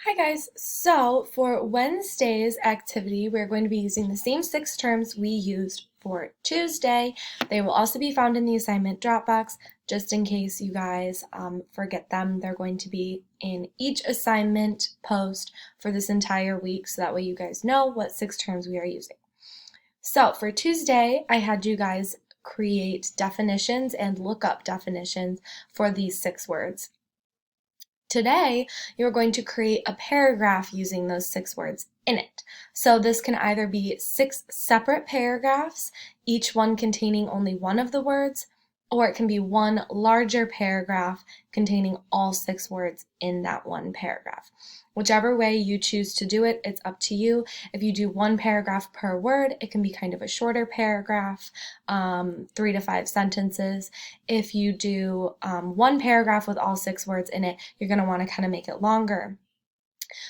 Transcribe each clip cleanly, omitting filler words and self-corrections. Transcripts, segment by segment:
Hi guys, so for Wednesday's activity, we're going to be using the same 6 terms we used for Tuesday. They will also be found in the assignment Dropbox, just in case you guys forget them. They're going to be in each assignment post for this entire week, so that way you guys know what 6 terms we are using. So for Tuesday, I had you guys create definitions and look up definitions for these 6 words. Today, you're going to create a paragraph using those 6 words in it. So this can either be 6 separate paragraphs, each one containing only one of the words, or it can be one larger paragraph containing all 6 words in that one paragraph. Whichever way you choose to do it, it's up to you. If you do one paragraph per word, it can be kind of a shorter paragraph, 3 to 5 sentences. If you do one paragraph with all 6 words in it, you're going to want to kind of make it longer.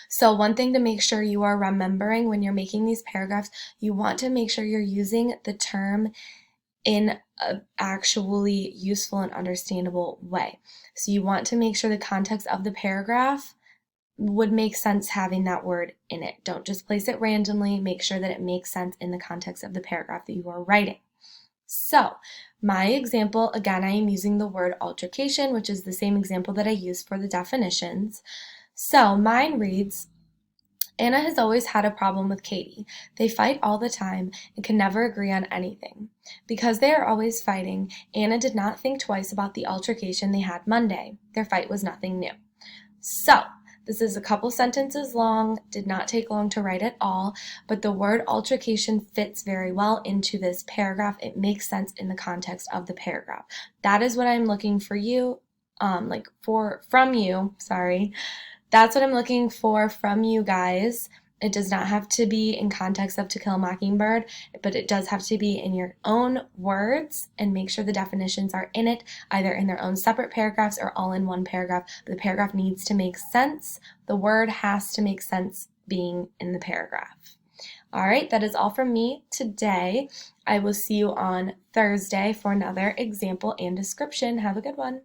So one thing to make sure you are remembering when you're making these paragraphs, you want to make sure you're using the term in an actually useful and understandable way. So you want to make sure the context of the paragraph would make sense having that word in it. Don't just place it randomly. Make sure that it makes sense in the context of the paragraph that you are writing. So my example, again, I am using the word altercation, which is the same example that I used for the definitions. So mine reads, Anna has always had a problem with Katie. They fight all the time and can never agree on anything. Because they are always fighting, Anna did not think twice about the altercation they had Monday. Their fight was nothing new. So this is a couple sentences long, did not take long to write at all, but the word altercation fits very well into this paragraph. It makes sense in the context of the paragraph. That is what I'm looking for you, from you, sorry. That's what I'm looking for from you guys. It does not have to be in context of To Kill a Mockingbird, but it does have to be in your own words, and make sure the definitions are in it, either in their own separate paragraphs or all in one paragraph. But the paragraph needs to make sense. The word has to make sense being in the paragraph. All right, that is all from me today. I will see you on Thursday for another example and description. Have a good one.